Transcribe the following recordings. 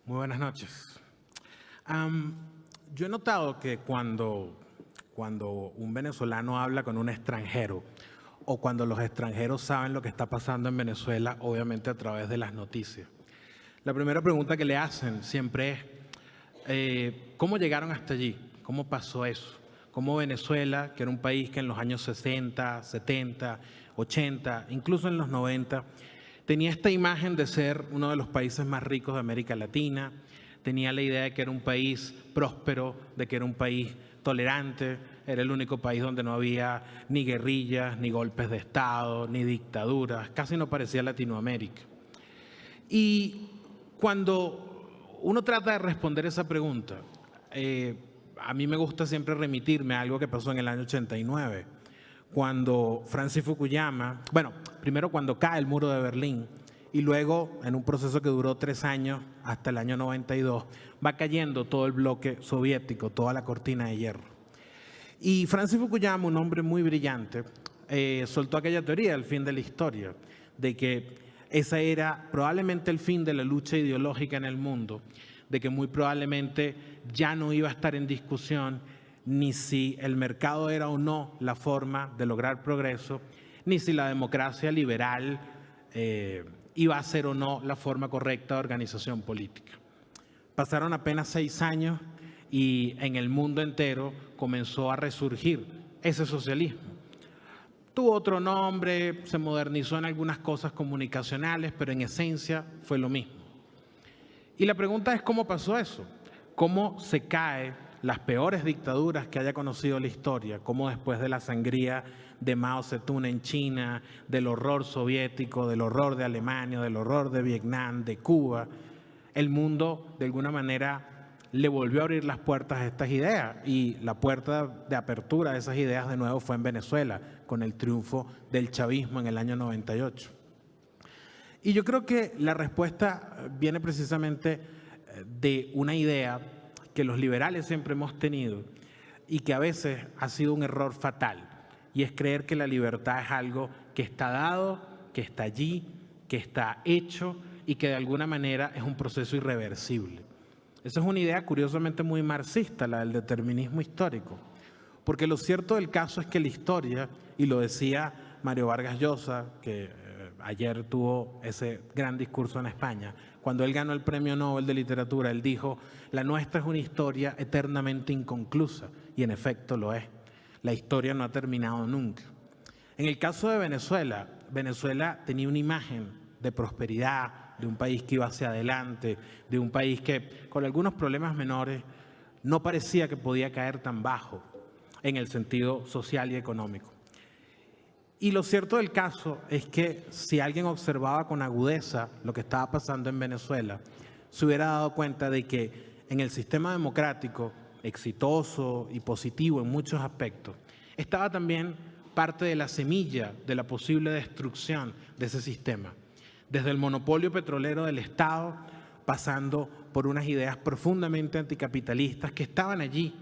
Muy buenas noches. Am, yo he notado que cuando un venezolano habla con un extranjero o cuando los extranjeros saben lo que está pasando en Venezuela, obviamente a través de las noticias, la primera pregunta que le hacen siempre es, ¿cómo llegaron hasta allí? ¿Cómo pasó eso? ¿Cómo Venezuela, que era un país que en los años 60, 70, 80, incluso en los 90, tenía esta imagen de ser uno de los países más ricos de América Latina, tenía la idea de que era un país próspero, de que era un país tolerante, era el único país donde no había ni guerrillas, ni golpes de Estado, ni dictaduras, casi no parecía Latinoamérica? Y cuando uno trata de responder esa pregunta, a mí me gusta siempre remitirme a algo que pasó en el año 89, cuando Francis Fukuyama, bueno, primero cuando cae el muro de Berlín y luego en un proceso que duró 3 años hasta el año 92, va cayendo todo el bloque soviético, toda la cortina de hierro. Y Francis Fukuyama, un hombre muy brillante, soltó aquella teoría del fin de la historia, de que ese era probablemente el fin de la lucha ideológica en el mundo, de que muy probablemente ya no iba a estar en discusión ni si el mercado era o no la forma de lograr progreso, ni si la democracia liberal iba a ser o no la forma correcta de organización política. Pasaron apenas 6 años y en el mundo entero comenzó a resurgir ese socialismo. Tuvo otro nombre, se modernizó en algunas cosas comunicacionales, pero en esencia fue lo mismo. Y la pregunta es cómo pasó eso, cómo se caen las peores dictaduras que haya conocido la historia, cómo después de la sangría de Mao Zedong en China, del horror soviético, del horror de Alemania, del horror de Vietnam, de Cuba, el mundo de alguna manera le volvió a abrir las puertas a estas ideas, y la puerta de apertura de esas ideas de nuevo fue en Venezuela, con el triunfo del chavismo en el año 98. Y yo creo que la respuesta viene precisamente de una idea que los liberales siempre hemos tenido y que a veces ha sido un error fatal, y es creer que la libertad es algo que está dado, que está allí, que está hecho y que de alguna manera es un proceso irreversible. Esa es una idea curiosamente muy marxista, la del determinismo histórico, porque lo cierto del caso es que la historia, y lo decía Mario Vargas Llosa, que ayer tuvo ese gran discurso en España, cuando él ganó el Premio Nobel de Literatura, él dijo, la nuestra es una historia eternamente inconclusa, y en efecto lo es. La historia no ha terminado nunca. En el caso de Venezuela, Venezuela tenía una imagen de prosperidad, de un país que iba hacia adelante, de un país que con algunos problemas menores no parecía que podía caer tan bajo en el sentido social y económico. Y lo cierto del caso es que si alguien observaba con agudeza lo que estaba pasando en Venezuela, se hubiera dado cuenta de que en el sistema democrático, exitoso y positivo en muchos aspectos, estaba también parte de la semilla de la posible destrucción de ese sistema. Desde el monopolio petrolero del Estado, pasando por unas ideas profundamente anticapitalistas que estaban allí,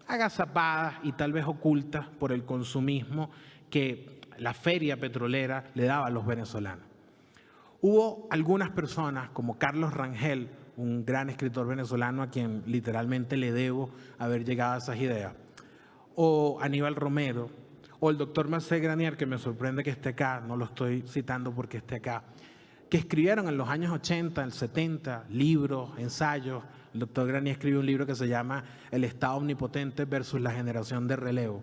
agazapadas y tal vez ocultas por el consumismo que la feria petrolera le daba a los venezolanos. Hubo algunas personas como Carlos Rangel, un gran escritor venezolano a quien literalmente le debo haber llegado a esas ideas, o Aníbal Romero, o el doctor Marcel Granier, que me sorprende que esté acá, no lo estoy citando porque esté acá, que escribieron en los años 80, el 70, libros, ensayos. El doctor Granier escribió un libro que se llama El Estado Omnipotente versus la generación de relevo,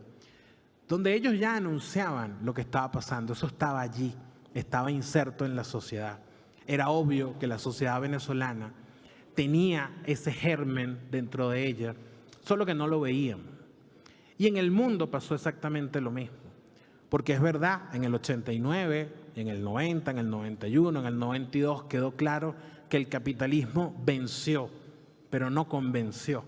donde ellos ya anunciaban lo que estaba pasando. Eso estaba allí, estaba inserto en la sociedad. Era obvio que la sociedad venezolana tenía ese germen dentro de ella, solo que no lo veían. Y en el mundo pasó exactamente lo mismo, porque es verdad, en el 89, en el 90, en el 91, en el 92 quedó claro que el capitalismo venció, pero no convenció.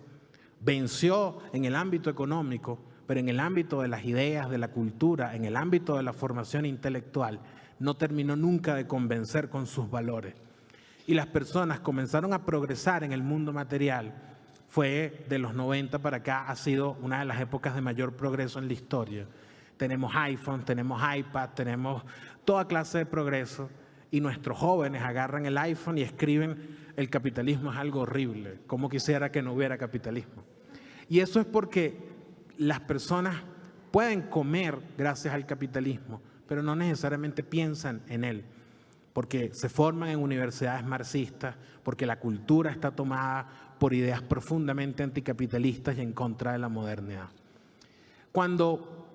Venció en el ámbito económico, pero en el ámbito de las ideas, de la cultura, en el ámbito de la formación intelectual, no terminó nunca de convencer con sus valores. Y las personas comenzaron a progresar en el mundo material. Fue de los 90 para acá, ha sido una de las épocas de mayor progreso en la historia. Tenemos iPhone, tenemos iPad, tenemos toda clase de progreso, y nuestros jóvenes agarran el iPhone y escriben el capitalismo es algo horrible, cómo quisiera que no hubiera capitalismo. Y eso es porque las personas pueden comer gracias al capitalismo, pero no necesariamente piensan en él, porque se forman en universidades marxistas, porque la cultura está tomada por ideas profundamente anticapitalistas y en contra de la modernidad. Cuando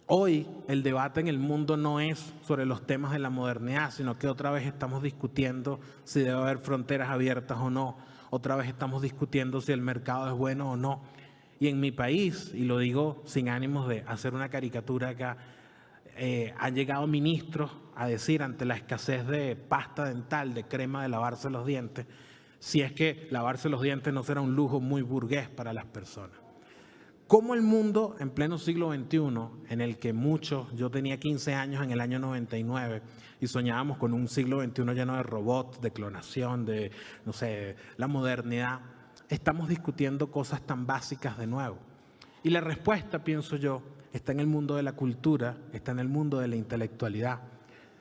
hoy el debate en el mundo no es sobre los temas de la modernidad, sino que otra vez estamos discutiendo si debe haber fronteras abiertas o no, otra vez estamos discutiendo si el mercado es bueno o no. Y en mi país, y lo digo sin ánimos de hacer una caricatura acá, han llegado ministros a decir ante la escasez de pasta dental, de crema de lavarse los dientes, si es que lavarse los dientes no será un lujo muy burgués para las personas. ¿Cómo el mundo en pleno siglo XXI, en el que muchos, yo tenía 15 años en el año 99 y soñábamos con un siglo XXI lleno de robots, de clonación, de, no sé, la modernidad, estamos discutiendo cosas tan básicas de nuevo? Y la respuesta, pienso yo, está en el mundo de la cultura, está en el mundo de la intelectualidad.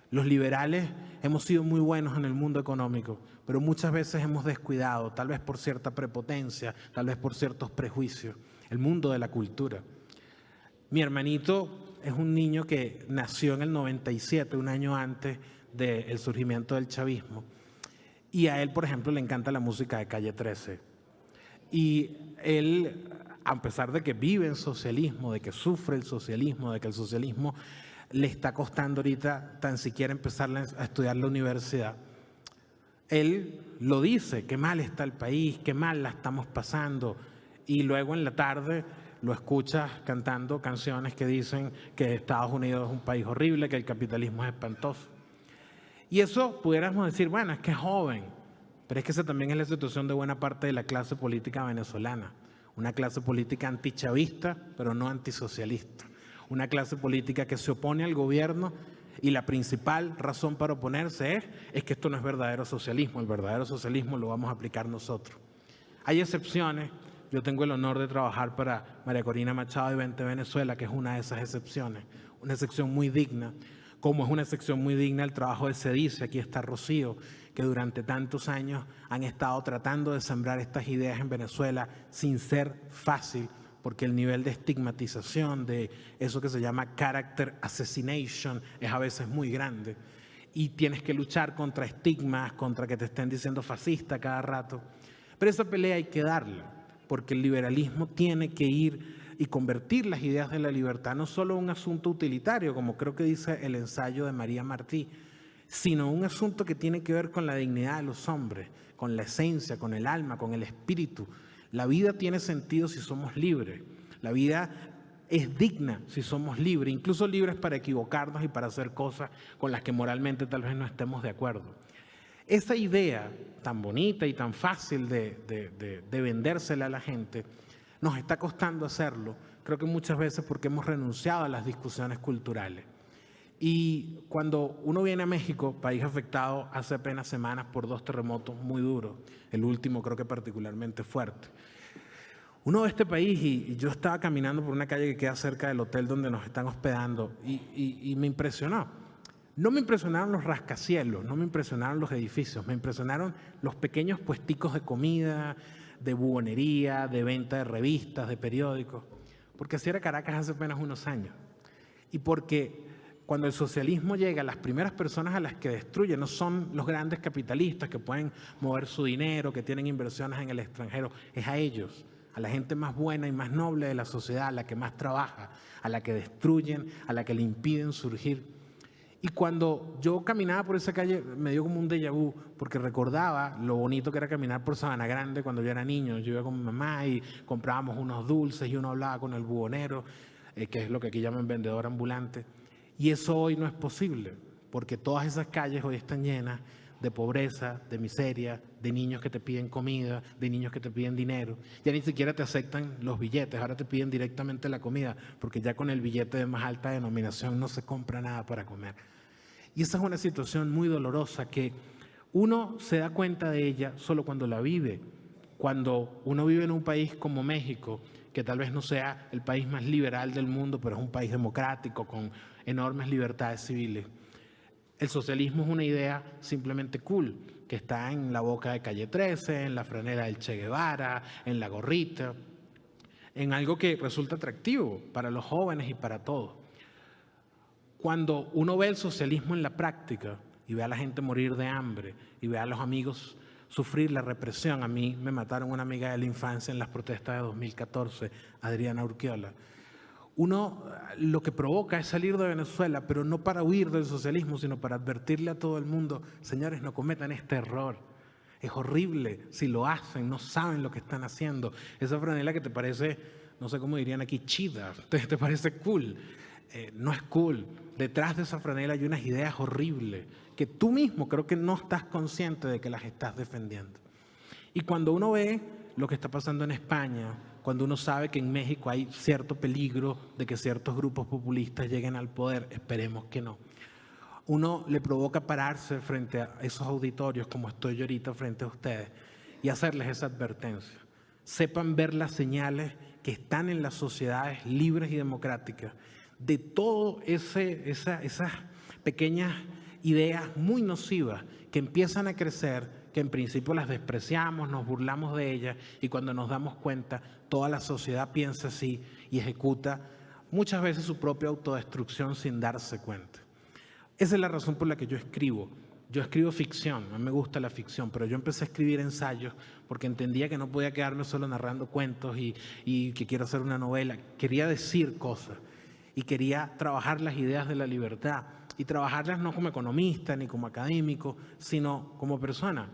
Los liberales hemos sido muy buenos en el mundo económico, pero muchas veces hemos descuidado, tal vez por cierta prepotencia, tal vez por ciertos prejuicios, el mundo de la cultura. Mi hermanito es un niño que nació en el 97, un año antes del surgimiento del chavismo. Y a él, por ejemplo, le encanta la música de Calle 13. Y él, a pesar de que vive en socialismo, de que sufre el socialismo, de que el socialismo le está costando ahorita tan siquiera empezar a estudiar la universidad, él lo dice, qué mal está el país, qué mal la estamos pasando. Y luego en la tarde lo escuchas cantando canciones que dicen que Estados Unidos es un país horrible, que el capitalismo es espantoso. Y eso pudiéramos decir, bueno, es que es joven, pero es que esa también es la situación de buena parte de la clase política venezolana. Una clase política antichavista, pero no antisocialista. Una clase política que se opone al gobierno y la principal razón para oponerse es que esto no es verdadero socialismo. El verdadero socialismo lo vamos a aplicar nosotros. Hay excepciones. Yo tengo el honor de trabajar para María Corina Machado de 20 Venezuela, que es una de esas excepciones, una excepción muy digna, como es una excepción muy digna el trabajo de CEDICE. Aquí está Rocío, que durante tantos años han estado tratando de sembrar estas ideas en Venezuela sin ser fácil, porque el nivel de estigmatización, de eso que se llama character assassination, es a veces muy grande. Y tienes que luchar contra estigmas, contra que te estén diciendo fascista cada rato. Pero esa pelea hay que darla, porque el liberalismo tiene que ir y convertir las ideas de la libertad no solo en un asunto utilitario, como creo que dice el ensayo de María Martí, sino un asunto que tiene que ver con la dignidad de los hombres, con la esencia, con el alma, con el espíritu. La vida tiene sentido si somos libres. La vida es digna si somos libres, incluso libres para equivocarnos y para hacer cosas con las que moralmente tal vez no estemos de acuerdo. Esa idea tan bonita y tan fácil de vendérsela a la gente, nos está costando hacerlo, creo que muchas veces porque hemos renunciado a las discusiones culturales. Y cuando uno viene a México, país afectado hace apenas semanas por 2 terremotos muy duros, el último creo que particularmente fuerte, uno ve este país y yo estaba caminando por una calle que queda cerca del hotel donde nos están hospedando y me impresionó. No me impresionaron los rascacielos, no me impresionaron los edificios, me impresionaron los pequeños puesticos de comida, de buhonería, de venta de revistas, de periódicos, porque así era Caracas hace apenas unos años. Y porque cuando el socialismo llega, las primeras personas a las que destruye no son los grandes capitalistas que pueden mover su dinero, que tienen inversiones en el extranjero, es a ellos, a la gente más buena y más noble de la sociedad, a la que más trabaja, a la que destruyen, a la que le impiden surgir. Y cuando yo caminaba por esa calle me dio como un déjà vu, porque recordaba lo bonito que era caminar por Sabana Grande cuando yo era niño. Yo iba con mi mamá y comprábamos unos dulces y uno hablaba con el buhonero, que es lo que aquí llaman vendedor ambulante. Y eso hoy no es posible, porque todas esas calles hoy están llenas de pobreza, de miseria, de niños que te piden comida, de niños que te piden dinero. Ya ni siquiera te aceptan los billetes, ahora te piden directamente la comida, porque ya con el billete de más alta denominación no se compra nada para comer. Y esa es una situación muy dolorosa que uno se da cuenta de ella solo cuando la vive. Cuando uno vive en un país como México, que tal vez no sea el país más liberal del mundo, pero es un país democrático con enormes libertades civiles. El socialismo es una idea simplemente cool, que está en la boca de Calle 13, en la franela del Che Guevara, en la gorrita, en algo que resulta atractivo para los jóvenes y para todos. Cuando uno ve el socialismo en la práctica y ve a la gente morir de hambre y ve a los amigos sufrir la represión, a mí me mataron una amiga de la infancia en las protestas de 2014, Adriana Urquiola. Uno lo que provoca es salir de Venezuela, pero no para huir del socialismo, sino para advertirle a todo el mundo, señores, no cometan este error. Es horrible si lo hacen, no saben lo que están haciendo. Esa franela que te parece, no sé cómo dirían aquí, chida, te parece cool. No es cool. Detrás de esa franela hay unas ideas horribles que tú mismo creo que no estás consciente de que las estás defendiendo. Y cuando uno ve lo que está pasando en España, cuando uno sabe que en México hay cierto peligro de que ciertos grupos populistas lleguen al poder, esperemos que no, uno le provoca pararse frente a esos auditorios como estoy yo ahorita frente a ustedes y hacerles esa advertencia. Sepan ver las señales que están en las sociedades libres y democráticas de todo esas pequeñas ideas muy nocivas que empiezan a crecer, que en principio las despreciamos, nos burlamos de ellas y cuando nos damos cuenta toda la sociedad piensa así y ejecuta muchas veces su propia autodestrucción sin darse cuenta. Esa es la razón por la que yo escribo. Yo escribo ficción, a mí me gusta la ficción, pero yo empecé a escribir ensayos porque entendía que no podía quedarme solo narrando cuentos y que quiero hacer una novela. Quería decir cosas y quería trabajar las ideas de la libertad y trabajarlas no como economista ni como académico, sino como persona.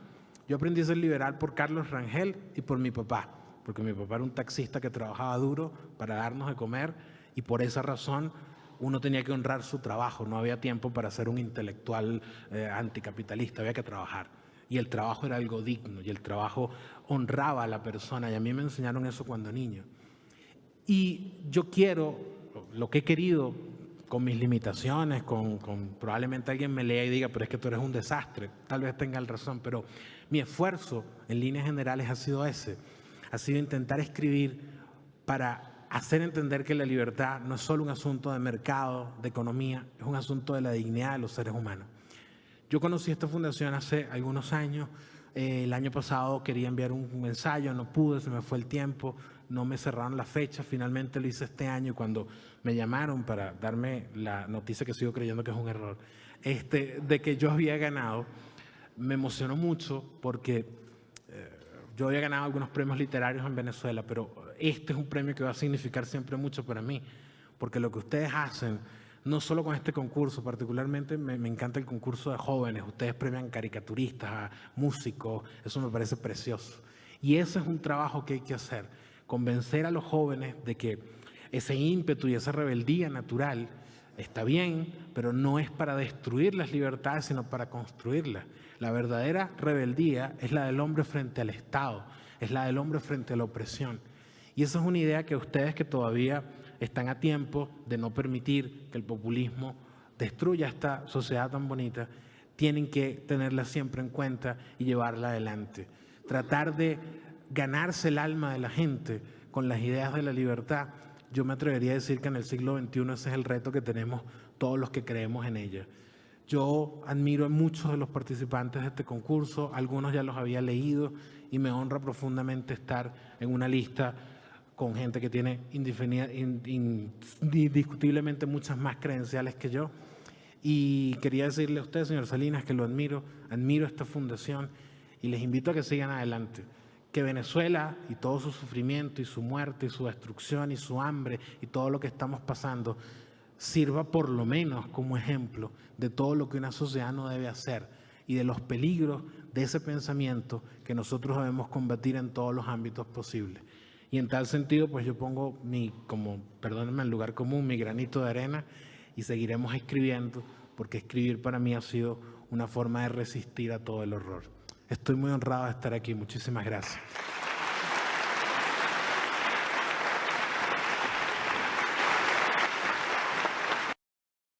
Yo aprendí a ser liberal por Carlos Rangel y por mi papá, porque mi papá era un taxista que trabajaba duro para darnos de comer y por esa razón uno tenía que honrar su trabajo, no había tiempo para ser un intelectual anticapitalista, había que trabajar. Y el trabajo era algo digno y el trabajo honraba a la persona y a mí me enseñaron eso cuando niño. Y yo quiero, lo que he querido con mis limitaciones, probablemente alguien me lea y diga, pero es que tú eres un desastre, tal vez tenga razón, pero mi esfuerzo en líneas generales ha sido ese, ha sido intentar escribir para hacer entender que la libertad no es solo un asunto de mercado, de economía, es un asunto de la dignidad de los seres humanos. Yo conocí esta fundación hace algunos años, el año pasado quería enviar un ensayo, no pude, se me fue el tiempo, no me cerraron la fecha, finalmente lo hice este año y cuando me llamaron para darme la noticia que sigo creyendo que es un error, de que yo había ganado, me emocionó mucho porque yo había ganado algunos premios literarios en Venezuela, pero este es un premio que va a significar siempre mucho para mí, porque lo que ustedes hacen, no solo con este concurso, particularmente me encanta el concurso de jóvenes, ustedes premian caricaturistas, músicos, eso me parece precioso. Y ese es un trabajo que hay que hacer, convencer a los jóvenes de que ese ímpetu y esa rebeldía natural está bien, pero no es para destruir las libertades, sino para construirlas. La verdadera rebeldía es la del hombre frente al Estado, es la del hombre frente a la opresión. Y esa es una idea que ustedes que todavía están a tiempo de no permitir que el populismo destruya esta sociedad tan bonita, tienen que tenerla siempre en cuenta y llevarla adelante. Tratar de ganarse el alma de la gente con las ideas de la libertad, yo me atrevería a decir que en el siglo XXI ese es el reto que tenemos todos los que creemos en ella. Yo admiro a muchos de los participantes de este concurso, algunos ya los había leído y me honra profundamente estar en una lista con gente que tiene indiscutiblemente muchas más credenciales que yo. Y quería decirle a usted, señor Salinas, que lo admiro esta fundación y les invito a que sigan adelante. Que Venezuela y todo su sufrimiento y su muerte y su destrucción y su hambre y todo lo que estamos pasando sirva por lo menos como ejemplo de todo lo que una sociedad no debe hacer y de los peligros de ese pensamiento que nosotros debemos combatir en todos los ámbitos posibles. Y en tal sentido, pues yo pongo perdónenme el lugar común, mi granito de arena y seguiremos escribiendo, porque escribir para mí ha sido una forma de resistir a todo el horror. Estoy muy honrado de estar aquí. Muchísimas gracias.